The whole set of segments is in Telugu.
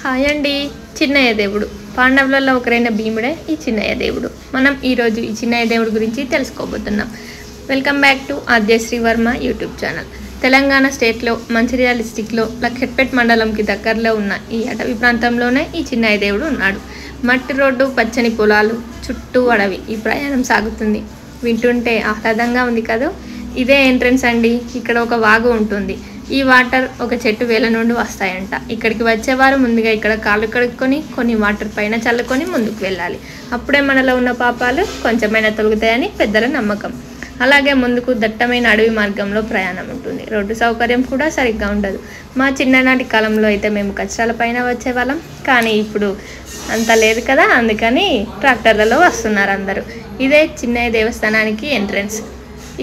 హాయ్ అండి. చిన్నయ్య దేవుడు పాండవులలో ఒకరైన భీముడే ఈ చిన్నయ్య దేవుడు. మనం ఈరోజు ఈ చిన్నయ్య దేవుడు గురించి తెలుసుకోబోతున్నాం. Welcome back to Adyasri Varma YouTube channel. Telangana స్టేట్లో మంచిర్యాల డిస్టిక్లో లఖెట్పేట్ మండలంకి దగ్గరలో ఉన్న ఈ అటవీ ప్రాంతంలోనే ఈ చిన్నయ్య దేవుడు ఉన్నాడు. మట్టి రోడ్డు, పచ్చని పొలాలు, చుట్టూ అడవి, ఈ ప్రయాణం సాగుతుంది. వింటుంటే ఆహ్లాదంగా ఉంది కదా. ఇదే ఎంట్రన్స్ అండి. ఇక్కడ ఒక వాగు ఉంటుంది. ఈ వాటర్ ఒక చెట్టు వేల నుండి వస్తాయంట. ఇక్కడికి వచ్చేవారు ముందుగా ఇక్కడ కాళ్ళు కడుక్కొని కొన్ని వాటర్ పైన చల్లుకొని ముందుకు వెళ్ళాలి. అప్పుడే మనలో ఉన్న పాపాలు కొంచెమైనా తొలుగుతాయని పెద్దల నమ్మకం. అలాగే ముందుకు దట్టమైన అడవి మార్గంలో ప్రయాణం ఉంటుంది. రోడ్డు సౌకర్యం కూడా సరిగ్గా ఉండదు. మా చిన్ననాటి కాలంలో అయితే మేము కచరాల పైన వచ్చేవాళ్ళం, కానీ ఇప్పుడు అంత లేదు కదా, అందుకని ట్రాక్టర్లలో వస్తున్నారు అందరూ. ఇదే చిన్నయ్య దేవస్థానానికి ఎంట్రన్స్.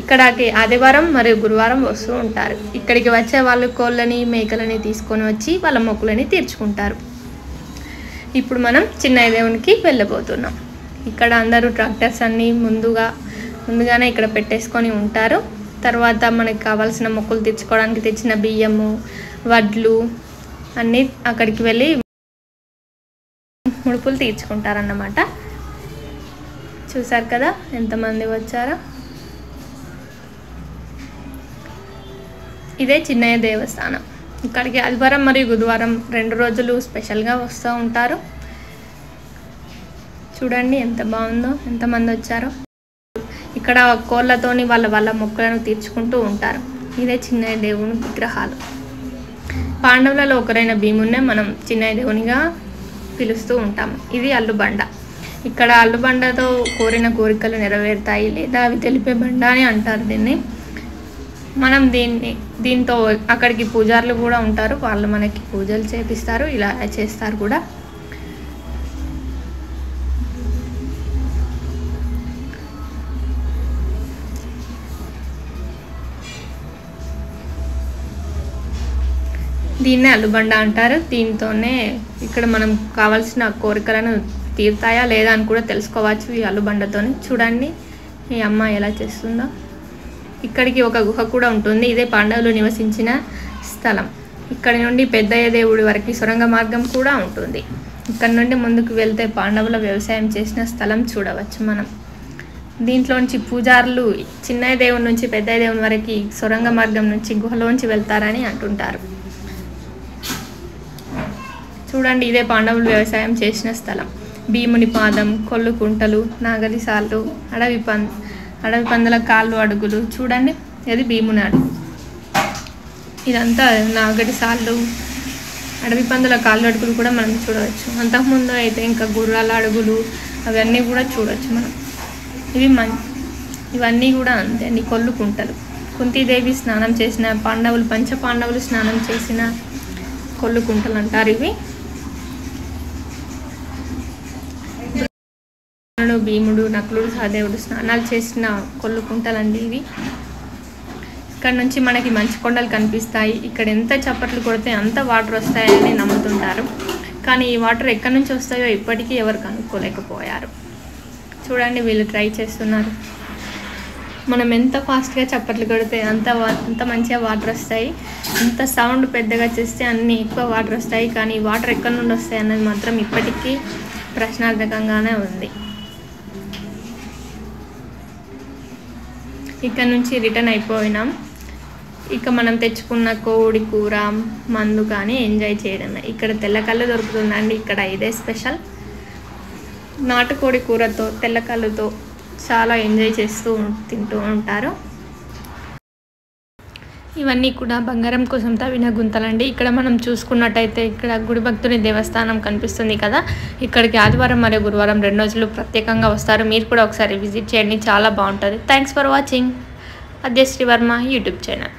ఇక్కడికి ఆదివారం మరియు గురువారం వస్తూ ఉంటారు. ఇక్కడికి వచ్చే వాళ్ళు కోళ్ళని, మేకలని తీసుకొని వచ్చి వాళ్ళ మొక్కులని తీర్చుకుంటారు. ఇప్పుడు మనం చిన్నయ్య దేవునికి వెళ్ళబోతున్నాం. ఇక్కడ అందరూ ట్రాక్టర్స్ అన్నీ ముందుగానే ఇక్కడ పెట్టేసుకొని ఉంటారు. తర్వాత మనకి కావాల్సిన మొక్కులు తీర్చుకోవడానికి తెచ్చిన బియ్యము, వడ్లు అన్నీ అక్కడికి వెళ్ళి ముడుపులు తీర్చుకుంటారన్నమాట. చూసారు కదా ఎంతమంది వచ్చారో. ఇదే చిన్నయ్య దేవస్థానం. ఇక్కడికి ఆదివారం మరియు గురువారం 2 రోజులు స్పెషల్గా వస్తూ ఉంటారు. చూడండి ఎంత బాగుందో, ఎంతమంది వచ్చారో. ఇక్కడ కోళ్ళతోని వాళ్ళ మొక్కలను తీర్చుకుంటూ ఉంటారు. ఇదే చిన్నయ్య దేవుని విగ్రహాలు. పాండవులలో ఒకరైన భీమున్నే మనం చిన్నయ్య దేవునిగా పిలుస్తూ ఉంటాము. ఇది అల్లుబండ. ఇక్కడ అల్లుబండతో కోరిన కోరికలు నెరవేరుతాయి, లేదా అవి తెలిపే బండ అని అంటారు దీన్ని. మనం దీంతో అక్కడికి పూజారులు కూడా ఉంటారు. వాళ్ళు మనకి పూజలు చేపిస్తారు, ఇలా చేస్తారు కూడా. దీన్నే అల్లుబండ అంటారు. దీంతోనే ఇక్కడ మనం కావాల్సిన కోరికలను తీరుతాయా లేదా అని కూడా తెలుసుకోవచ్చు ఈ అల్లుబండతోనే. చూడండి ఈ అమ్మ ఎలా చేస్తుందో. ఇక్కడికి ఒక గుహ కూడా ఉంటుంది. ఇదే పాండవులు నివసించిన స్థలం. ఇక్కడ నుండి పెద్దయ్య దేవుడి వరకు సొరంగ మార్గం కూడా ఉంటుంది. ఇక్కడ నుండి ముందుకు వెళ్తే పాండవుల వ్యవసాయం చేసిన స్థలం చూడవచ్చు మనం. దీంట్లోంచి పూజారులు చిన్నయ్య దేవుడి నుంచి పెద్దయ్య దేవుని వరకు సొరంగ మార్గం నుంచి గుహలోంచి వెళ్తారని అంటుంటారు. చూడండి ఇదే పాండవులు వ్యవసాయం చేసిన స్థలం. భీముని పాదం, కొల్లు కుంటలు, నాగరిసాలు, అడవి పందుల కాళ్ళు అడుగులు. చూడండి ఇది భీముని అడుగు. ఇదంతా నాగడి సాళ్ళు, అడవి పందుల కాళ్ళు అడుగులు కూడా మనం చూడవచ్చు. అంతకుముందు అయితే ఇంకా గుర్రాల అడుగులు అవన్నీ కూడా చూడవచ్చు మనం. ఇవన్నీ కూడా అంతే అండి. కొల్లు కుంటలు, కుంతీదేవి స్నానం చేసిన పంచపాండవులు స్నానం చేసిన కొల్లు కుంటలు అంటారు ఇవి. భీముడు, నకులుడు, సహదేవుడు స్నానాలు చేసిన కొల్లు కుంటలండి ఇవి. ఇక్కడ నుంచి మనకి మంచు కొండలు కనిపిస్తాయి. ఇక్కడ ఎంత చప్పట్లు కొడితే అంత వాటర్ వస్తాయని నమ్ముతుంటారు, కానీ ఈ వాటర్ ఎక్కడి నుంచి వస్తాయో ఇప్పటికీ ఎవరు కనుక్కోలేకపోయారు. చూడండి వీళ్ళు ట్రై చేస్తున్నారు. మనం ఎంత ఫాస్ట్గా చప్పట్లు కొడితే అంత మంచిగా వాటర్ వస్తాయి. ఎంత సౌండ్ పెద్దగా చేస్తే అన్ని ఎక్కువ వాటర్ వస్తాయి, కానీ ఈ వాటర్ ఎక్కడి నుండి వస్తాయి అన్నది మాత్రం ఇప్పటికీ ప్రశ్నార్థకంగానే ఉంది. ఇక్కడ నుంచి రిటర్న్ అయిపోయినాం. ఇక మనం తెచ్చుకున్న కోడి కూర, మందు కానీ ఎంజాయ్ చేయడం. ఇక్కడ తెల్లకల్లు దొరుకుతుందండి. ఇక్కడ ఇదే స్పెషల్. నాటుకోడి కూరతో తెల్లకల్లుతో చాలా ఎంజాయ్ చేస్తూ తింటూ ఉంటారు. ఇవన్నీ కూడా బంగారం కోసం తవ్విన గుంతలండి. ఇక్కడ మనం చూసుకున్నట్టయితే ఇక్కడ గుడి భక్తుని దేవస్థానం కనిపిస్తుంది కదా. ఇక్కడికి ఆదివారం మరియు గురువారం 2 రోజులు ప్రత్యేకంగా వస్తారు. మీరు కూడా ఒకసారి విజిట్ చేయండి, చాలా బాగుంటుంది. Thanks for watching Adyasri Varma YouTube channel.